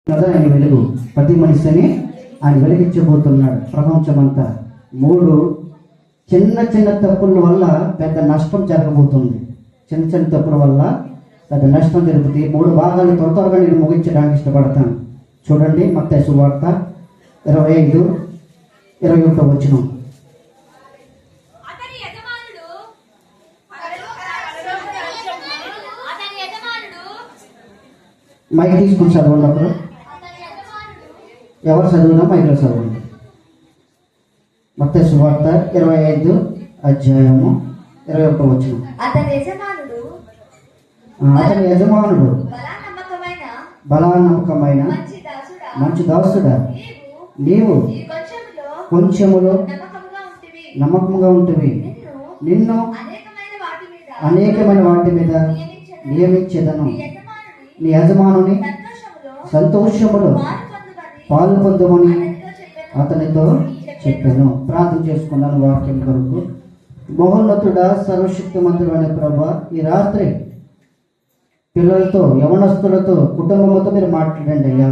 కదా ఆయన వెలుగు, ప్రతి మనిషిని ఆయన వెలిగించబోతున్నాడు. ప్రపంచమంతా 3 చిన్న చిన్న తప్పుల వల్ల పెద్ద నష్టం జరగబోతుంది. చిన్న చిన్న తప్పుల వల్ల పెద్ద నష్టం జరుగుతుంది. 3 భాగాలు త్వరగా నేను ముగించడానికి ఇష్టపడతాను. చూడండి, మత్తయి సువార్త 25:21 వచనం. మైక్ తీసుకుని చదవండి. అప్పుడు ఎవరు చదువునా మైక్లో చదవండి. మత్తయి సువార్త 25:21 వచనం. అతని యజమానుడు బలా నమ్మకమైన మంచి దాసుడా, నీవు కొంచెములో నమ్మకంగా ఉంటివి, నిన్ను అనేకమైన వాటి మీద నియమించేదను. నీ యజమానుని సంతోషములో పాలు పొందమని అతనితో చెప్పాను. ప్రార్థన చేసుకున్నాను వాక్యం కొరకు. మహోన్నతుడా, సర్వశక్తిమంతుడైన ప్రభువా, ఈ రాత్రి పిల్లలతో, యవనస్తులతో, కుటుంబంతో మీరు మాట్లాడండి అయ్యా.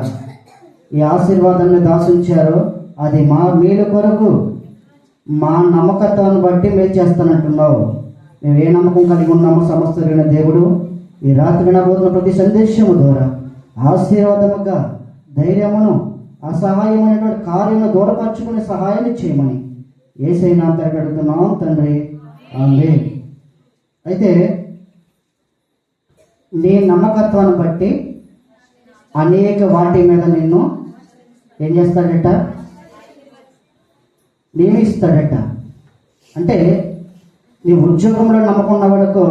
ఈ ఆశీర్వాదాన్ని దాసించారో అది మా మేలు కొరకు, మా నమ్మకత్వాన్ని బట్టి మీరు చేస్తానంటున్నావు. మేము ఏ నమ్మకం కలిగి ఉన్నామో సమస్తమైన దేవుడు ఈ రాత్రి వినబోతున్న ప్రతి సందేశము ద్వారా ఆశీర్వాదముగా ధైర్యమును, అసహాయమైనటువంటి కార్యమును దూరపరచుకునే సహాయాన్ని చేయమని యేసయ్య నామమున అడుగుతున్నాం తండ్రి, ఆమేన్. అయితే నీ నమ్మకత్వాన్ని బట్టి అనేక వాటి మీద నిన్ను ఏం చేస్తాడట? నియమిస్తాడట. అంటే నీ ఉద్యోగంలో నమ్మకం ఉన్న వాళ్ళకు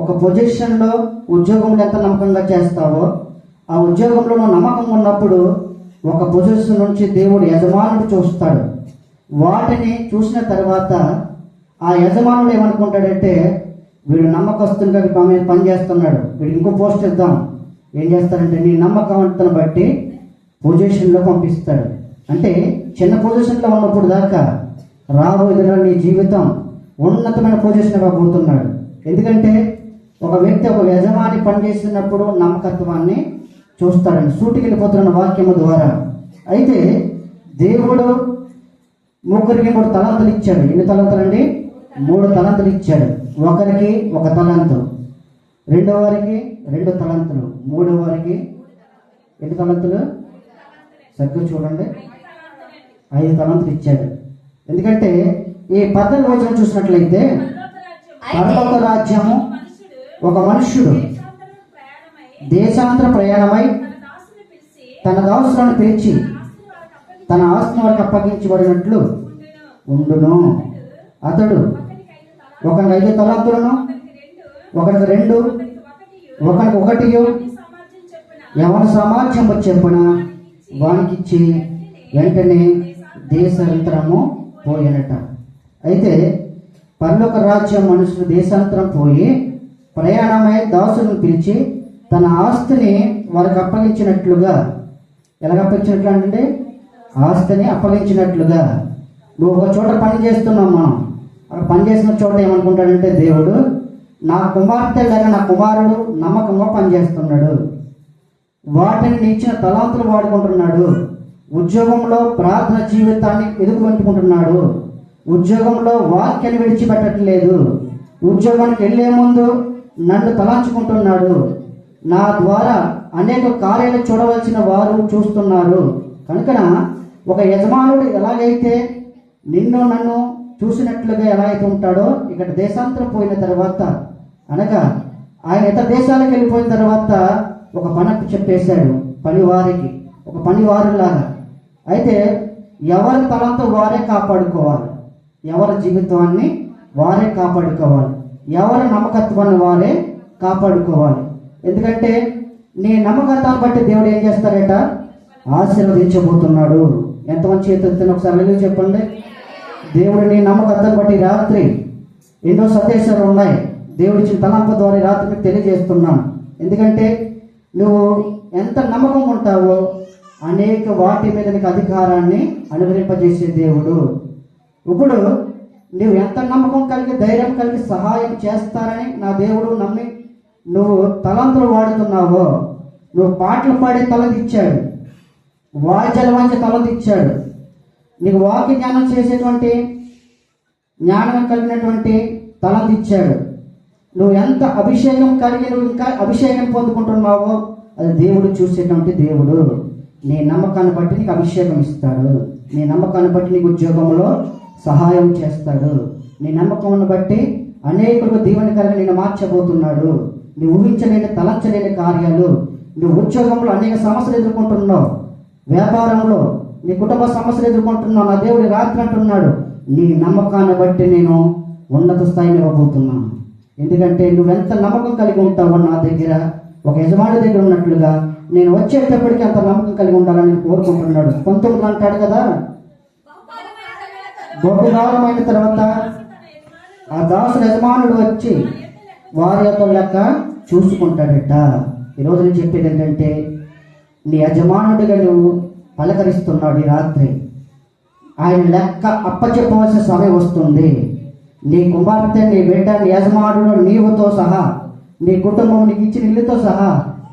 ఒక పొజిషన్లో ఉద్యోగంలో ఎంత నమ్మకంగా చేస్తావో, ఆ ఉద్యోగంలో నువ్వు నమ్మకం ఉన్నప్పుడు ఒక పొజిషన్ నుంచి దేవుడు యజమానుడు చూస్తాడు. వాటిని చూసిన తర్వాత ఆ యజమానుడు ఏమనుకుంటాడంటే, వీడు నమ్మకస్తునిగా పని చేస్తున్నాడు, వీడు ఇంకో పోస్ట్ ఇద్దాం. ఏం చేస్తాడంటే నీ నమ్మకం బట్టి పొజిషన్లో పంపిస్తాడు. అంటే చిన్న పొజిషన్లో ఉన్నప్పుడు దాకా రాబోయే నీ జీవితం ఉన్నతమైన పొజిషన్గా పోతున్నాడు. ఎందుకంటే ఒక వ్యక్తి ఒక యజమాని పనిచేస్తున్నప్పుడు నమ్మకత్వాన్ని చూస్తాడని సూటికి వెళ్ళిపోతున్న వాక్యము ద్వారా. అయితే దేవుడు 3 తలాంతులు ఇచ్చాడు. ఎన్ని తలాంతులు అండి? 3 తలాంతులు ఇచ్చాడు. ఒకరికి 1 తలాంతు, రెండో వారికి 2 తలాంతులు, మూడో వారికి ఎన్ని తలాంతులు? సరిగ్గా చూడండి, 5 తలాంతులు ఇచ్చాడు. ఎందుకంటే ఈ 14వ వచనం చూసినట్లయితే, పరలోక రాజ్యము ఒక మనుష్యుడు దేశాంతర ప్రయాణమై తన దాసులను పిలిచి తన ఆస్తిని వారికి అప్పగించబడినట్లు ఉండును. అతడు ఒకరికి 5 తలాంతులను, ఒకరికి 2, ఒకరికి 1 ఎవరి సామర్థ్యం చెప్పున వానికిచ్చి వెంటనే దేశాంతరము పోయినట. అయితే పరలోక రాజ్యం మనుషులు దేశాంతరం పోయి ప్రయాణమై దాసులను పిలిచి తన ఆస్తిని వారికి అప్పగించినట్లుగా. ఎలాగ అప్పగించినట్లు అంటే ఆస్తిని అప్పగించినట్లుగా. నువ్వు ఒక చోట పని చేస్తున్నావు, మనం అక్కడ పని చేసిన చోట ఏమనుకుంటాడంటే దేవుడు, నా కుమార్తె లేక నా కుమారుడు నమ్మకంగా పనిచేస్తున్నాడు, వాటిని ఇచ్చిన తలాంతులు వాడుకుంటున్నాడు, ఉద్యోగంలో ప్రార్థన జీవితాన్ని ఎదుగుపెట్టుకుంటున్నాడు, ఉద్యోగంలో వాక్యాన్ని విడిచిపెట్టట్లేదు, ఉద్యోగానికి వెళ్లే ముందు నన్ను తలాంచుకుంటున్నాడు, నా ద్వారా అనేక కార్యాలు చూడవలసిన వారు చూస్తున్నారు. కనుక ఒక యజమానుడు ఎలాగైతే నిన్ను నన్ను చూసినట్లుగా ఎలా అయితే ఉంటాడో, ఇక్కడ దేశాంతరం పోయిన తర్వాత, అనగా ఆయన ఇతర దేశాలకు వెళ్ళిపోయిన తర్వాత ఒక పని చెప్పేశాడు పనివారికి, ఒక పనివారులాగా. అయితే ఎవరి తలంతో వారే కాపాడుకోవాలి, ఎవరి జీవితాన్ని వారే కాపాడుకోవాలి, ఎవరి నమ్మకత్వాన్ని వారే కాపాడుకోవాలి. ఎందుకంటే నీ నమ్మకత్వాన్ని బట్టి దేవుడు ఏం చేస్తాడట? ఆశీర్వదించబోతున్నాడు. ఎంతమంది చేతులు ఒకసారి వెళ్ళి చెప్పండి. దేవుడు నీ నమ్మకత్వాన్ని బట్టి రాత్రి ఎన్నో సందేశాలు ఉన్నాయి. దేవుడి తలంపు ద్వారా రాత్రి మీకు తెలియజేస్తున్నాను. ఎందుకంటే నువ్వు ఎంత నమ్మకం ఉంటావో అనేక వాటి మీద నీకు అధికారాన్ని అనుగ్రహింపజేసే దేవుడు. ఇప్పుడు నువ్వు ఎంత నమ్మకం కలిగి ధైర్యం కలిగి సహాయం చేస్తారని నా దేవుడు నమ్మి నువ్వు తలంతులు వాడుతున్నావో, నువ్వు పాటలు పాడే తలదిచ్చాడు, వాయిద్యాలు వాంచే తలదిచ్చాడు, నీకు వాక్య జ్ఞానం చేసేటువంటి జ్ఞానం కలిగినటువంటి తలంతిచ్చాడు. నువ్వు ఎంత అభిషేకం కలిగి నువ్వు ఇంకా అభిషేకం పొందుకుంటున్నావో అది దేవుడు చూసేటువంటి దేవుడు. నీ నమ్మకాన్ని బట్టి నీకు అభిషేకం ఇస్తాడు, నీ నమ్మకాన్ని బట్టి నీకు ఉద్యోగంలో సహాయం చేస్తాడు, నీ నమ్మకాన్ని బట్టి అనేకులకు దీవెనకరంగా నేను మార్చబోతున్నాడు. నువ్వు ఊహించలేని తలంచలేని కార్యాలు, నువ్వు ఉద్యోగంలో అనేక సమస్యలు ఎదుర్కొంటున్నావు, వ్యాపారంలో నీ కుటుంబ సమస్యలు ఎదుర్కొంటున్నావు, నా దేవుడి రాత్రి అంటున్నాడు నీ నమ్మకాన్ని బట్టి నేను ఉన్నత స్థాయిని ఇవ్వబోతున్నాను. ఎందుకంటే నువ్వెంత నమ్మకం కలిగి ఉంటావో నా దగ్గర, ఒక యజమాని దగ్గర ఉన్నట్లుగా నేను వచ్చేటప్పటికి అంత నమ్మకం కలిగి ఉండాలని నేను కోరుకుంటున్నాడు. 19 అంటాడు కదా, బహుకాలమైన తర్వాత ఆ దాసుడు యజమానుడు వచ్చి వారి యొక్క లెక్క చూసుకుంటాడట. ఈరోజు నేను చెప్పేది ఏంటంటే, నీ యజమానుడిగా నువ్వు పలకరిస్తున్నాడు ఈ రాత్రి, ఆయన లెక్క అప్పచెప్పవలసిన సమయం వస్తుంది. నీ కుమార్తె, నీ బిడ్డ, నీ యజమానుడు, నీవుతో సహా, నీ కుటుంబం, నీకు ఇచ్చిన ఇల్లుతో సహా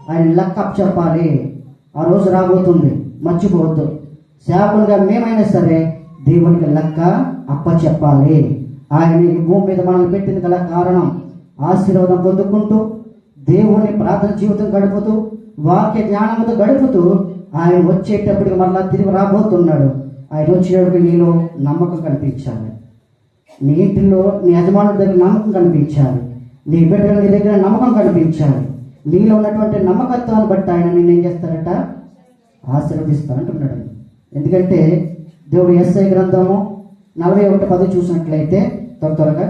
ఆయన లెక్క అప్పచెప్పాలి. ఆ రోజు రాబోతుంది, మర్చిపోవద్దు. సేవకులుగా మేమైనా సరే దేవునికి లెక్క అప్పచెప్పాలి. ఆయన ఈ భూమి మీద మనల్ని పెట్టింది గల కారణం ఆశీర్వాదం పొందుకుంటూ, దేవుని ప్రార్థన జీవితం గడుపుతూ, వాక్య జ్ఞానంతో గడుపుతూ ఆయన వచ్చేటప్పటికి మళ్ళా తిరిగి రాబోతున్నాడు. ఆయన వచ్చేటప్పటికి నీలో నమ్మకం కనిపించాలి, నీ ఇంటిలో నీ యజమానుడి దగ్గర నమ్మకం కనిపించాలి, నీ బిడ్డల నీ దగ్గర నమ్మకం కనిపించాలి. నీలో ఉన్నటువంటి నమ్మకత్వాన్ని బట్టి ఆయన నేను ఏం చేస్తారట, ఆశీర్వదిస్తానంటున్నాడు. ఎందుకంటే దేవుడు యెషయా గ్రంథము 41:10 చూసినట్లయితే త్వరగా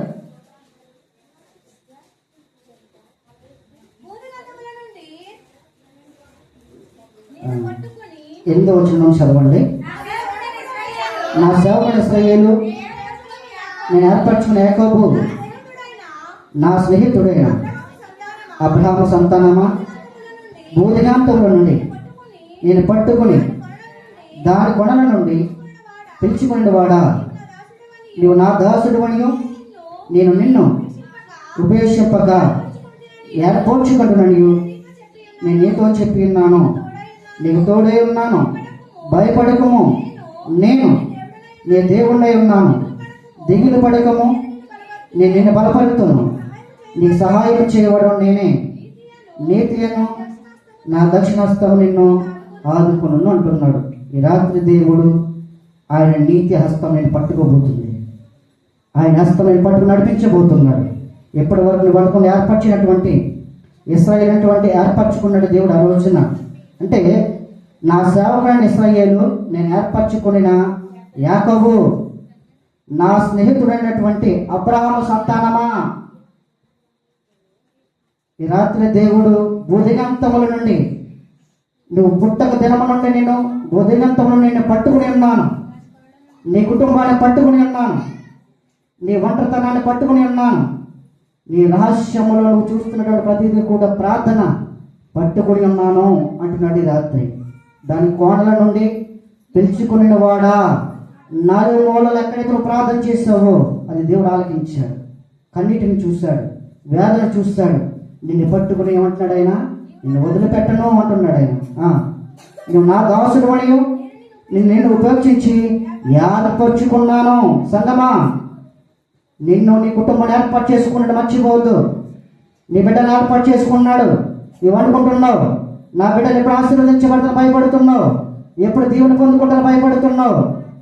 ఎనిమిదో వచనం చదవండి. నా సేవకుడు ఇశ్రాయేలు, నేను ఏర్పరచుకున్న యాకోబు, నా స్నేహితుడైన అబ్రహాము సంతానమా, భూదిగాంతముల నుండి నేను పట్టుకుని దాని కొనల నుండి పిలుచుకుని వాడా, నీవు నా దాసుడు అనియు నేను నిన్ను ఉపేక్షింపక ఏర్పరచుకుంటుననియు నేను నీతో చెప్పి ఉన్నాను. నీకు తోడై ఉన్నాను, భయపడకము, నేను నీ దేవుణ్ణి ఉన్నాను. దిగులు పడకము, నేను నిన్ను బలపడుతున్నాను. నీకు సహాయం చేయవడం నేనే, నీతియను నా దక్షిణహస్తము నిన్ను ఆదుకును అంటున్నాడు. ఈ రాత్రి దేవుడు ఆయన నీతి హస్తం నేను పట్టుకోబోతుంది, ఆయన హస్తం నేను పట్టుకుని నడిపించబోతున్నాడు. ఎప్పటి వరకు నువ్వు అనుకుని ఏర్పరిచినటువంటి ఇశ్రాయేలు అటువంటి ఏర్పరచుకున్నాడు దేవుడు ఆ రోజున. అంటే నా సేవకుడైన ఇశ్రాయేలు, నేను ఏర్పరచుకున్న యాకోబు, నా స్నేహితుడైనటువంటి అబ్రహాము సంతానమా. ఈ రాత్రి దేవుడు బోధిగంతముల నుండి, నువ్వు పుట్టక దినము నుండి నేను బోధిగంతముల నుండి పట్టుకుని ఉన్నాను, నీ కుటుంబాన్ని పట్టుకుని ఉన్నాను, నీ ఒంటరితనాన్ని పట్టుకుని ఉన్నాను, నీ రహస్యములో నువ్వు చూస్తున్నటువంటి ప్రతిదీ కూడా ప్రార్థన పట్టుకుని ఉన్నాను అంటున్నాడు ఈ రాత్రి. దాని కోణల నుండి పిలుచుకుని వాడా, నాలుగు మూలలు ఎక్కడైతే నువ్వు ప్రార్థన చేసావో అది దేవుడు ఆలకించాడు, కన్నీటిని చూశాడు, వేదన చూశాడు. నిన్ను పట్టుకుని ఏమంటున్నాడు ఆయన, నిన్ను వదిలిపెట్టను అంటున్నాడు ఆయన. నువ్వు నా దాసుడు అనియు నేను ఉపేక్షించి ఏర్పరచుకున్నాను. సంగమా, నిన్ను నీ కుటుంబాన్ని ఏర్పాటు చేసుకున్నాడు, మర్చిపోవద్దు. నీ బిడ్డను ఏర్పాటు చేసుకున్నాడు. నువ్వు అనుకుంటున్నావు నా బిడ్డలు ఎప్పుడు ఆశీర్వదించబడతాను భయపడుతున్నావు, ఎప్పుడు దీవెన పొందుకుంటాను భయపడుతున్నావు,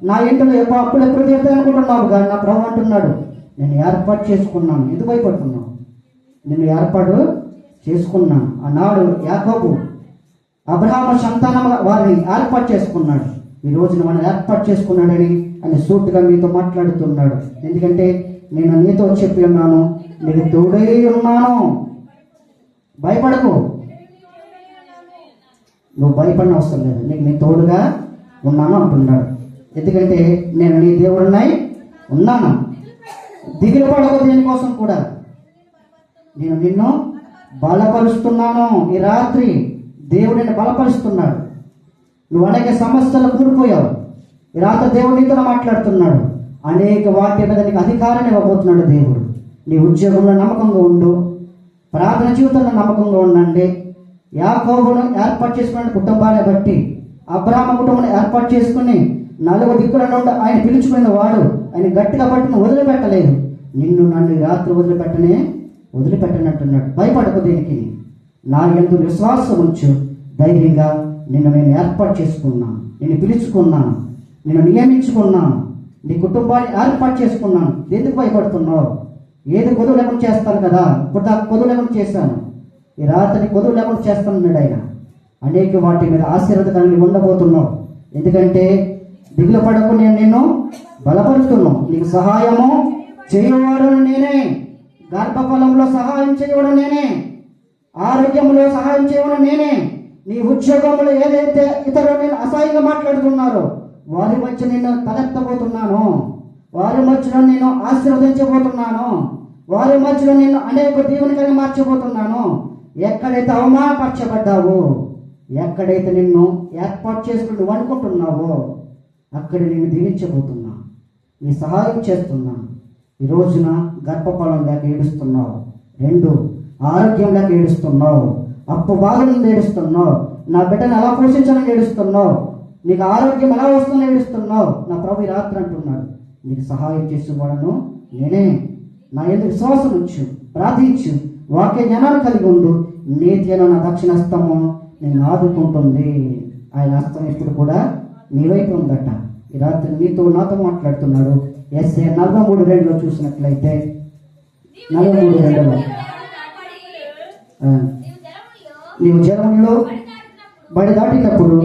నా ఇంట్లో ఎప్పుడు తీరుతాయి అనుకుంటున్నావు. కానీ నా ప్రభు అంటున్నాడు నేను ఏర్పాటు చేసుకున్నాను. ఎందుకు భయపడుతున్నావు? నిన్ను ఏర్పాటు చేసుకున్నాను. ఆనాడు యాకోబు అబ్రహాము సంతానం వారిని ఏర్పాటు చేసుకున్నాడు. ఈ రోజున మనం ఏర్పాటు చేసుకున్నాడని ఆయన సూటిగా మీతో మాట్లాడుతున్నాడు. ఎందుకంటే నేను నీతో చెప్పి ఉన్నాను, నీకు తోడై ఉన్నాను, భయపడకు. నువ్వు భయపడిన అవసరం లేదు, నీకు నీ తోడుగా ఉన్నాను అంటున్నాడు. ఎందుకంటే నేను నీ దేవుడున్నాయి ఉన్నాను, దిగులు పడకు. దేనికోసం కూడా నేను నిన్ను బలపరుస్తున్నాను. ఈ రాత్రి దేవుడు నిన్ను బలపరుస్తున్నాడు. నువ్వు అనేక సమస్యలు కూలిపోయావు. ఈ రాత్రి దేవుడు నీతో మాట్లాడుతున్నాడు. అనేక వాటి మీద నీకు అధికారాన్ని ఇవ్వబోతున్నాడు దేవుడు. నీ ఉద్యోగంలో నమ్మకంగా ఉండు, ప్రార్థన జీవితంలో నమ్మకంగా ఉండండి, యాకోబును ఏర్పాటు చేసుకున్న కుటుంబాన్ని బట్టి, అబ్రాహాము కుటుంబాన్ని ఏర్పాటు చేసుకుని 4 దిక్కుల నుండి ఆయన పిలుచుకున్న వాడు ఆయన గట్టిగా పట్టుకుని వదిలిపెట్టలేదు. నిన్ను నన్ను ఈ రాత్రి వదిలిపెట్టనంటున్నాడు. భయపడకు దేనికి, నా యందు విశ్వాసం ఉంచు, ధైర్యంగా నిన్ను నేను ఏర్పాటు చేసుకున్నాను, నిన్ను పిలుచుకున్నాను, నిన్ను నియమించుకున్నాను, నీ కుటుంబాన్ని ఏర్పాటు చేసుకున్నాను. ఎందుకు భయపడుతున్నావు? ఏది కొదువు లేకుండా చేస్తాను కదా, ఇప్పుడు దాకా కొదువు లేకుండా చేశాను, ఈ రాత్రి కొదువు లేకుండా చేస్తానన్నాడు ఆయన. అనేక వాటి మీద ఆశీర్వాదకరంగా ఉండబోతున్నావు. ఎందుకంటే దిగులు పడకు, నేను నిన్ను బలపరుస్తున్నాను, నీకు సహాయము చేయవాడు నేనే, గర్భఫలంలో సహాయం చేయవడం నేనే, ఆరోగ్యంలో సహాయం చేయవడం నేనే. నీ ఉద్యోగంలో ఏదైతే ఇతరులు నేను అసహ్యంగా మాట్లాడుతున్నారో వారి మధ్య నేను తలెత్తబోతున్నాను, వారి మధ్యలో నేను ఆశీర్వదించబోతున్నాను, వారి మధ్యలో నేను అనేక దీవెనకరంగా మార్చబోతున్నాను. ఎక్కడైతే అవమానపరచబడ్డావో, ఎక్కడైతే నిన్ను ఏర్పాటు చేసుకుని నువ్వు అనుకుంటున్నావో అక్కడ నేను దీవించబోతున్నా, నీ సహాయం చేస్తున్నా. ఈ రోజున గర్భఫలం లేక ఏడుస్తున్నావు, 2 ఆరోగ్యం లేక ఏడుస్తున్నావు, అప్పు బాధల నుండి ఏడుస్తున్నావు, నా బిడ్డను ఎలా పోషించాలని ఏడుస్తున్నావు, నీకు ఆరోగ్యం ఎలా వస్తుందని ఏడుస్తున్నావు. నా ప్రభు ఈ రాత్రి అంటున్నాడు, నీకు సహాయం చేసేవాడను నేనే, నా యందు విశ్వాసం ఉంచు, ప్రార్థించు, వాక్య జ్ఞానాన్ని కలిగి ఉండు, నీతి అయిన నా దక్షిణ హస్తము నేను ఆదుకుంటుంది. ఆయన హస్తం ఇప్పుడు కూడా నీ వైపు ఉందట. ఈ రాత్రి నీతో నాతో మాట్లాడుతున్నాడు. యెషయా 43:2 చూసినట్లయితే 43:2 నీవు జలములో బడి దాటినప్పుడు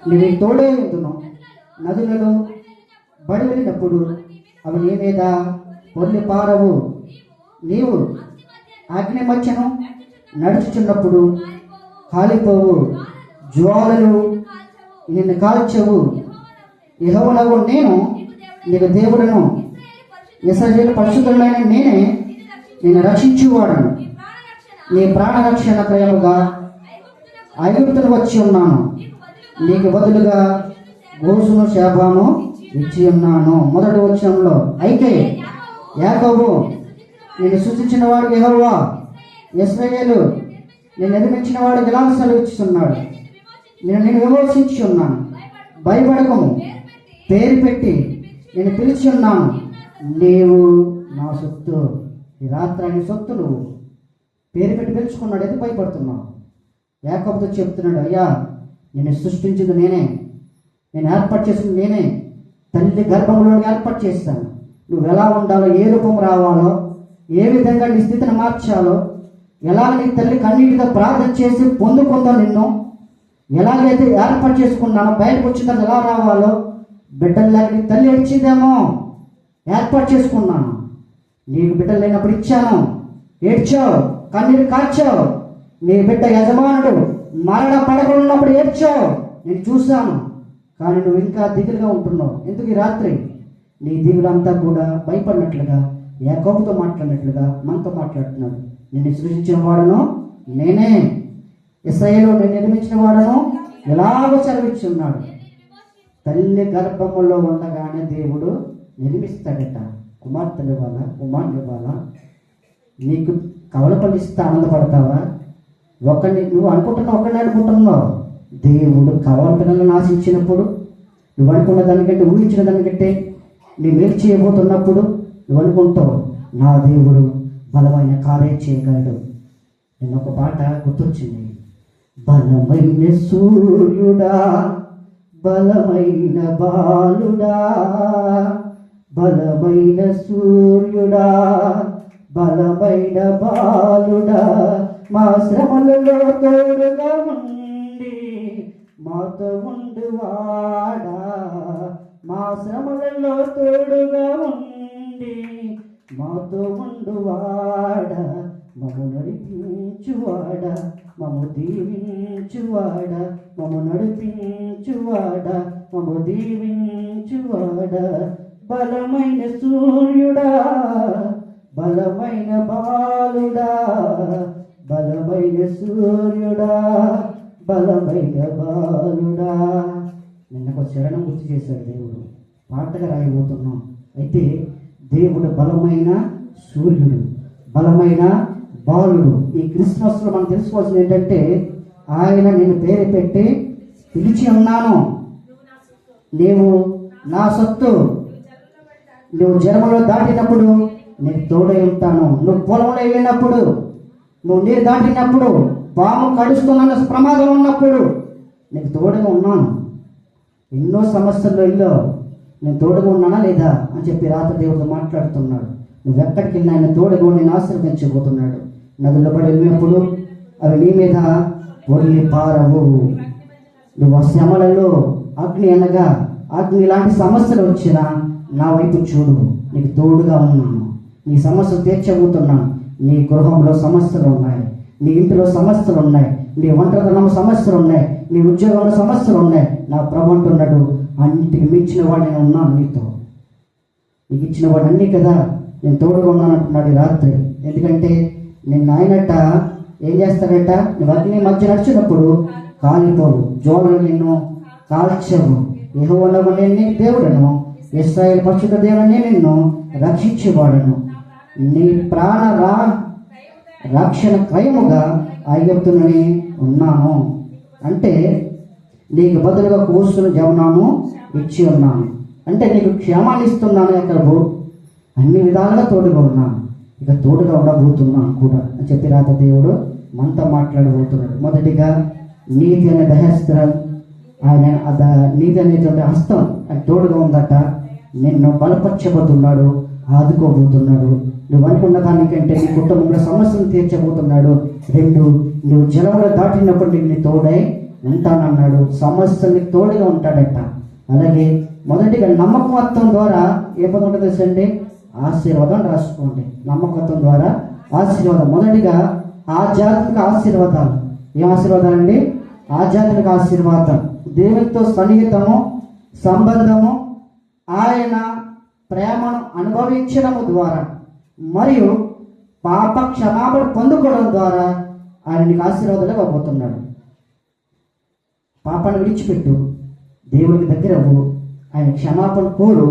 నీవు తోడే ఉంటున్నావు, నదులలో బడి వెళ్ళినప్పుడు అవి నీ మీద పొర్లి పారవు, నీవు అగ్ని మధ్యను నడుచుచున్నప్పుడు కాలిపోవు, జ్వాలలు నిన్ను కాల్చవు. యెహోవానగు నేను నీకు దేవుడను, ఇశ్రాయేలు పరిశుద్ధుడైన నేనే నిన్ను రక్షించువాడను. నీ ప్రాణరక్షణ క్రయముగా ఐగుప్తును వచ్చి ఉన్నాను, నీకు బదులుగా గోసును శాపాను ఇచ్చి ఉన్నాను. మొదటి వచనంలో అయితే యాకోబు నేను సృష్టించిన వాడు యెహోవా, ఇశ్రాయేలు నేను నిర్మించిన వాడు ఇలా సెలవిస్తున్నాడు, నేను విమోచించి ఉన్నాను, భయపడకము, పేరు పెట్టి నేను పిలిచి ఉన్నాను, నీవు నా సొత్తు. ఈ రాత్రి ఆయన సొత్తు నువ్వు పేరు పెట్టి పిలుచుకున్నాడు. ఎందుకు భయపడుతున్నావు? యాకోబుతో చెప్తున్నాడు, అయ్యా నేను సృష్టించింది నేనే, నేను ఏర్పాటు చేసింది నేనే, తల్లి గర్భంలో ఏర్పాటు చేస్తాను. నువ్వు ఎలా ఉండాలో, ఏ రూపం రావాలో, ఏ విధంగా నీ స్థితిని మార్చాలో, ఎలా నీ తల్లి కన్నీటిగా ప్రార్థన చేసి పొందుకుందో, నిన్ను ఎలాగైతే ఏర్పాటు చేసుకున్నానో, బయటకు వచ్చిన తర్వాత ఎలా రావాలో, బిడ్డలు లేక నీ తల్లి ఏడ్చిందేమో, ఏర్పాటు చేసుకున్నాను. నీకు బిడ్డలు లేనప్పుడు ఇచ్చాను, ఏడ్చావు, కన్నీరు కార్చావు. నీ బిడ్డ యజమానుడు మరణ పడకున్నప్పుడు ఏడ్చావు, నేను చూశాను. కానీ నువ్వు ఇంకా దిగులుగా ఉంటున్నావు. ఎందుకు? ఈ రాత్రి నీ దిగులంతా కూడా భయపడినట్లుగా, యాకోబుతో మాట్లాడినట్లుగా మనతో మాట్లాడుతున్నాడు. నిన్ను సృష్టించిన వాడను నేనే, ఇశ్రాయేలు నేను నిర్మించిన వాడను ఎలాగో సెలవిచ్చున్నాడు. తల్లి గర్భములో ఉండగానే దేవుడు నిర్మిస్తాడట. కుమార్తెలు ఇవ్వాల, కుమారులు ఇవ్వాలా? నీకు కవలపల్లిస్తే ఆనందపడతావా? నువ్వు అనుకుంటున్నావు, ఒకరిని అనుకుంటున్నావు. దేవుడు కవల పిల్లలను ఆశించినప్పుడు, నువ్వు అనుకున్న దానికంటే, ఊహించిన దానికంటే నీ మేలు చేయబోతున్నప్పుడు నువ్వు అనుకుంటావు, నా దేవుడు బలమైన కార్యం చేయగలడు. నేను ఒక పాట గుర్తొచ్చింది, బలమైన సూర్యుడా, బలమైన బాలుడా, బలమైన సూర్యుడా, బలమైన బాలుడా, మా శ్రమలలో తోడుగా ఉండి మాతో ఉండువాడా, మా శ్రమలలో తోడుగా ఉండి మాతో ఉండువాడా, మము నడిపించువాడా, మము దీవించువాడా, మము నడిపించువాడా, మము దీవించువాడా, బలమైన సూర్యుడా, బలమైన బాలుడా, బలమైన సూర్యుడా, బలమైన బాలుడా. నిన్నకు శరణం గుర్తు చేశాడు దేవుడు, పాటగా రాయబోతున్నాం. అయితే దేవుడు బలమైన సూర్యుడు, బలమైన బాలుడు. ఈ క్రిస్మస్లో మనం తెలుసుకోవాల్సింది ఏంటంటే, ఆయన నిన్ను పేరు పెట్టి పిలిచి ఉన్నాను. నీవు నా సొత్తు. నువ్వు జన్మలో దాటినప్పుడు నీకు తోడై ఉంటాను. నువ్వు పొలంలో వెళ్ళినప్పుడు, నువ్వు నీరు దాటినప్పుడు, పాము కడుస్తున్న ప్రమాదం ఉన్నప్పుడు నీకు తోడుగా ఉన్నాను. ఎన్నో సమస్యల్లో ఇల్లో నేను తోడుగా ఉన్నానా లేదా అని చెప్పి రాత్రి దేవుడితో మాట్లాడుతున్నాడు. నువ్వు ఎక్కడికి వెళ్ళినా ఆయన తోడుగా నేను ఆశీర్వదించబోతున్నాడు. నదుల్లో పడి వెళ్ళినప్పుడు అవి నీ మీద పొర్లి పారవు. నువ్వు ఆ శ్రమలలో అగ్ని అనగా అగ్ని లాంటి సమస్యలు వచ్చినా నా వైపు చూడు, నీకు తోడుగా ఉన్నాను. నీ సమస్యలు తీర్చబోతున్నాను. నీ గృహంలో సమస్యలు ఉన్నాయి, నీ ఇంటిలో సమస్యలు ఉన్నాయి, నీ ఒంటరితనం సమస్యలు ఉన్నాయి, నీ ఉద్యోగంలో సమస్యలు ఉన్నాయి. నా ప్రభు అంటున్నాడు, అన్నిటికి మించిన వాడు నేను ఉన్నాను నీతో. నీకు ఇచ్చిన వాడు అన్నీ కదా, నేను తోడుగా ఉన్నాను అంటున్నాడు ఈ రాత్రి. ఎందుకంటే నిన్న ఆయనట ఏం చేస్తాడట, నువ్వు అగ్ని మధ్య నడిచినప్పుడు కాలిపోవు, జోడలు నిన్ను కాల్చవు. యెహోవానగు నేను నీకు దేవుడను, ఇశ్రాయేలు పరిశుద్ధ దేవుడనే నిన్ను రక్షించేవాడను. నీ ప్రాణ రక్షణ క్రయముగా ఐగుప్తుని ఉన్నాను. అంటే నీకు బదులుగా కూర్చుని జవనాను ఇచ్చి ఉన్నాను. అంటే నీకు క్షేమాన్ని ఇస్తున్నాను. ఎక్కడ అన్ని విధాలుగా తోడుగా ఉన్నాను, ఇక తోడుగా ఉండబోతున్నాను కూడా అని చెప్పి రాత దేవుడు మనతో మాట్లాడబోతున్నాడు. మొదటిగా నీతి అనే దహస్త్రం, ఆయన నీతి అనేటువంటి హస్తం అది తోడుగా ఉందట. నిన్ను బలపరచబోతున్నాడు, ఆదుకోబోతున్నాడు. నువ్వు అనుకున్న దానికంటే నీ కుటుంబంలో సమస్యను తీర్చబోతున్నాడు. 2, నువ్వు జలంలో దాటినప్పుడు నీకు నీ తోడై ఉంటానన్నాడు. సమస్యలకి తోడుగా ఉంటాడట. అలాగే మొదటిగా నమ్మకత్వం ద్వారా ఏ పదం ఉంటుందో తెలుసండి, ఆశీర్వాదం రాసుకోండి. నమ్మకత్వం ద్వారా ఆశీర్వాదం. మొదటిగా ఆధ్యాత్మిక ఆశీర్వాదాలు. ఏం ఆశీర్వాదాలండి? ఆధ్యాత్మిక ఆశీర్వాదం. దేవునితో సన్నిహితము, సంబంధము, ఆయన ప్రేమను అనుభవించడము ద్వారా మరియు పాప క్షమాపణ పొందుకోవడం ద్వారా ఆయన నీకు ఆశీర్వాదాలు ఇవ్వబోతున్నాడు. పాపాన్ని విడిచిపెట్టు, దేవుడికి దగ్గర అవ్వు, ఆయన క్షమాపణ కోరు,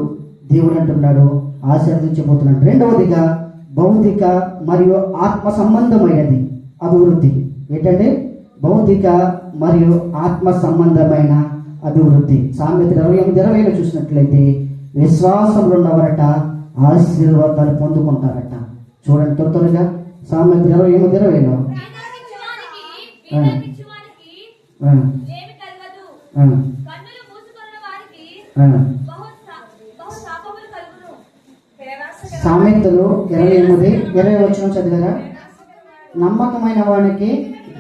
దేవుడు అంటున్నాడు ఆశీర్వదించబోతున్నాడు. రెండవదిగా భౌతిక మరియు ఆత్మ సంబంధమైనది అభివృద్ధి. ఏంటంటే భౌతిక మరియు ఆత్మ సంబంధమైన అభివృద్ధి. సామెత 28:20 చూసినట్లయితే విశ్వాసంలో ఉన్నవారట ఆశీర్వాదాలు పొందుకుంటారట. చూడండి త్వరగా సామెత 28:20 సామెతలు 28:20 చదివారా? నమ్మకమైన వానికి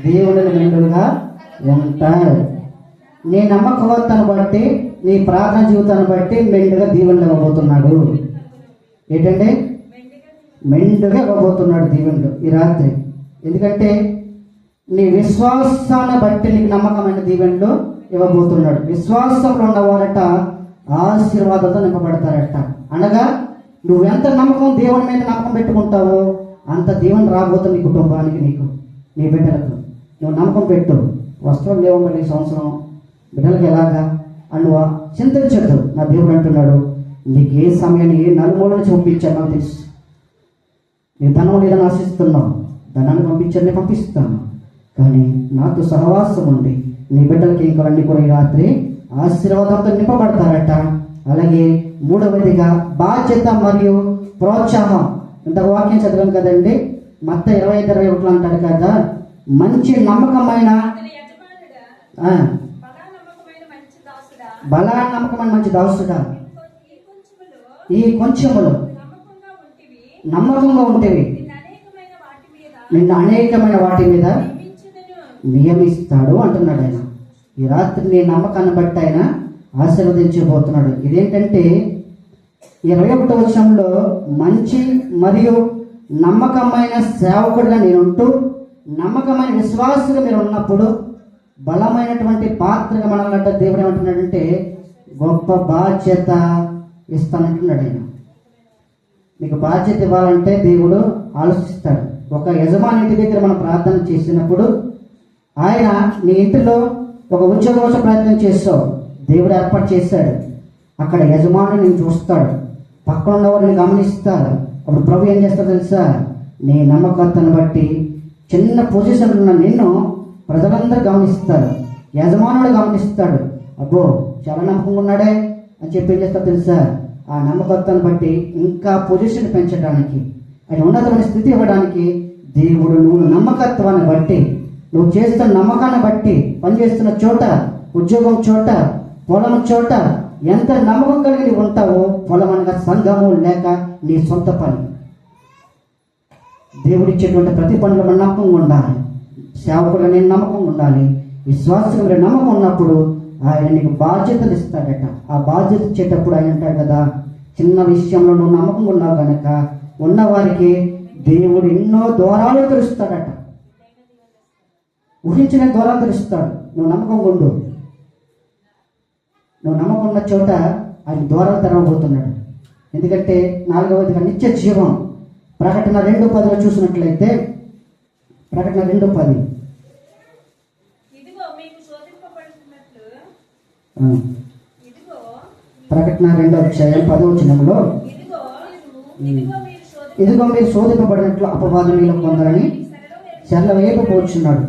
దేవుని మెండుగా ఉంటాడు. నీ నమ్మకవత్తను బట్టి, నీ ప్రార్థన జీవితాన్ని బట్టి మెండుగా దీవెనలు ఇవ్వబోతున్నాడు. ఏంటంటే మెండుగా ఇవ్వబోతున్నాడు దీవెనలు ఈ రాత్రి. ఎందుకంటే నీ విశ్వాసాన్ని బట్టి నీకు నమ్మకమైన దీవెనలు ఇవ్వబోతున్నాడు. విశ్వాసంలో ఉన్నవారట ఆశీర్వాదాలతో నింపబడతారట. అనగా నువ్వెంత నమ్మకం దేవుని మీద నమ్మకం పెట్టుకుంటావో అంత దీవెన రాబోతుంది నీ కుటుంబానికి, నీకు, నీ బిడ్డలకు. నువ్వు నమ్మకం పెట్టు. వస్త్రాలు లేవు ఈ సంవత్సరం బిడ్డలకు ఎలాగా అని నువ్వు చింతించద్దు. నా దేవుడు అంటున్నాడు, నీకు ఏ సమయాన్ని ఏ నలుమూల నుంచి పంపించాను నాకు తెలుసు. నీ ధనం లేదని ఆశిస్తున్నావు, ధనాన్ని పంపించాలని పంపిస్తాను. కానీ నాతో సహవాసం ఉండి నీ బిడ్డలకి ఇంకా అన్ని కూడా ఈ రాత్రి ఆశీర్వాదంతో నింపబడతారట. అలాగే మూడవదిగా బాధ్యత మరియు ప్రోత్సాహం. ఇంత వాక్యం చదివాం కదండి, మత్తయి 25:21 అంటాడు కదా, మంచి నమ్మకమైన నమ్మకమైన మంచి దాసుడా, ఈ కొంచెములు నమ్మకంగా ఉంటేవి నిన్ను అనేకమైన వాటి మీద నియమిస్తాడు అంటున్నాడు ఆయన. ఈ రాత్రి నీ నమ్మకాన్ని బట్టి ఆయన ఆశీర్వదించబోతున్నాడు. ఇదేంటంటే 21వ వచనంలో మంచి మరియు నమ్మకమైన సేవకుడిగా నేనుంటూ నమ్మకమైన విశ్వాసగా మీరు ఉన్నప్పుడు బలమైనటువంటి పాత్రగా మనల్ని దేవుడు ఏమంటున్నాడంటే గొప్ప బాధ్యత ఇస్తానంటున్నాడు ఆయన. మీకు బాధ్యత ఇవ్వాలంటే దేవుడు ఆలోచిస్తాడు. ఒక యజమాని ఇంటి దగ్గర మనం ప్రార్థన చేసినప్పుడు ఆయన నీ ఇంటిలో ఒక ఉద్యోగం కోసం ప్రయత్నం చేస్తావు, దేవుడు ఏర్పాటు చేశాడు. అక్కడ యజమాని నేను చూస్తాడు, పక్కన ఉన్నవారిని గమనిస్తాడు. అప్పుడు ప్రభు ఏం చేస్తాడు తెలుసా, నీ నమ్మకతను బట్టి చిన్న పొజిషన్లో ఉన్న నిన్ను ప్రజలందరూ గమనిస్తారు, యజమానుడు గమనిస్తాడు. అబ్బో చాలా నమ్మకంగా ఉన్నాడే అని చెప్పి ఏం చేస్తాడు తెలుసా? ఆ నమ్మకత్వాన్ని బట్టి ఇంకా పొజిషన్ పెంచడానికి, ఆయన ఉన్నతమైన స్థితి ఇవ్వడానికి దేవుడు నువ్వు నమ్మకత్వాన్ని బట్టి, నువ్వు చేస్తున్న నమ్మకాన్ని బట్టి, పనిచేస్తున్న చోట, ఉద్యోగం చోట, పొలం చోట ఎంత నమ్మకం కలిగి ఉంటావో, పొలం అనగా సంఘము లేక నీ సొంత పని, దేవుడిచ్చేటువంటి ప్రతి పనిలో మన నమ్మకంగా ఉండాలి. సేవకుడు నేను నమ్మకంగా ఉండాలి. విశ్వాసంలో నమ్మకం ఉన్నప్పుడు ఆయన నీకు బాధ్యతలు ఇస్తాడట. ఆ బాధ్యత ఇచ్చేటప్పుడు ఆయన అంటాడు కదా, చిన్న విషయంలో నువ్వు నమ్మకంగా ఉన్నావు కనుక ఉన్నవారికి దేవుడు ఎన్నో ద్వారాలు తెరుస్తాడట. ఊహించిన ద్వారాలు తెరుస్తాడు. నువ్వు నమ్మకంగా ఉండు. నువ్వు నమ్మకం ఉన్న చోట ఆయన ద్వారాలు తెరవబోతున్నాడు. ఎందుకంటే 4వదిగా నిత్య జీవం. ప్రకటన 2:10 చూసినట్లయితే, ప్రకటన 2:10 ప్రకటన 2:10 ఇదిగో మీరు శోధింపబడినట్లు అపవాది మీలో కొందరని చెర్ల వేయకపోవచ్చున్నాడు.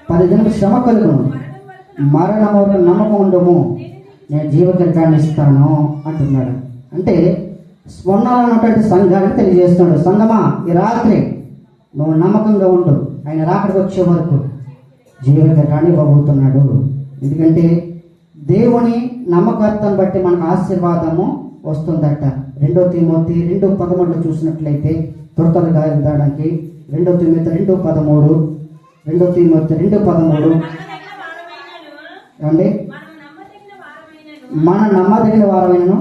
10 దినములు శ్రమ కలుగును, మరణము నమ్మకం ఉండము, నేను జీవకిరీటాన్ని ఇస్తాను అంటున్నాడు. అంటే స్వర్ణాలన్నటువంటి సంఘానికి తెలియజేస్తున్నాడు, సంఘమా ఈ రాత్రి నువ్వు నమ్మకంగా ఉండు, ఆయన రాకడికి వచ్చే వరకు జీవకిరీటాన్ని ఇవ్వబోతున్నాడు. ఎందుకంటే దేవుని నమ్మకత్వం బట్టి మనకు ఆశీర్వాదము వస్తుందట. 2 తిమోతి 2:13 చూసినట్లయితే త్వరగా వెళ్ళడానికి 2 తిమోతి 2:13 ఏమండి? మన నమ్మదగిన వారమైనను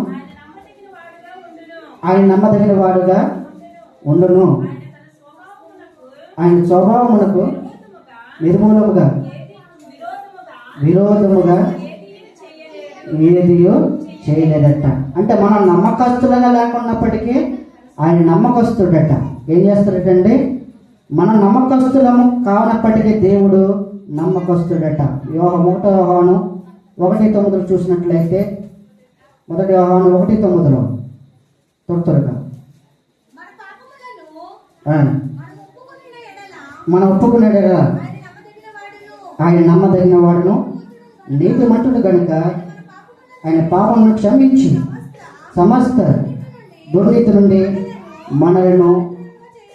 ఆయన నమ్మదగిన వాడుగా ఉండును, ఆయన స్వభావమునకు నిర్మూలముగా విరోధముగా ఏదియో చేయలేదట. అంటే మనం నమ్మకస్తులుగా లేకున్నప్పటికీ ఆయన నమ్మకస్తుడట. ఏం చేస్తాడటండి? మన నమ్మకస్తులము కానప్పటికీ దేవుడు నమ్మకస్తుడట. 1 యోహాను 1:9 చూసినట్లయితే, 1 యోహాను 1:9 త్వరగా మనం ఒప్పుకునేడగా ఆయన నమ్మదగిన వాడును నీతిమంతుడు గనుక ఆయన పాపమును క్షమించి సమస్త దుర్నీతి నుండి మనలను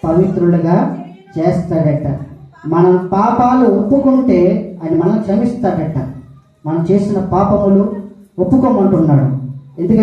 పవిత్రులుగా చేస్తాడట. మనం పాపాలు ఒప్పుకుంటే ఆయన మనల్ని క్షమిస్తాడట. మనం చేసిన పాపములు ఒప్పుకోమంటున్నాడు. ఎందుకంటే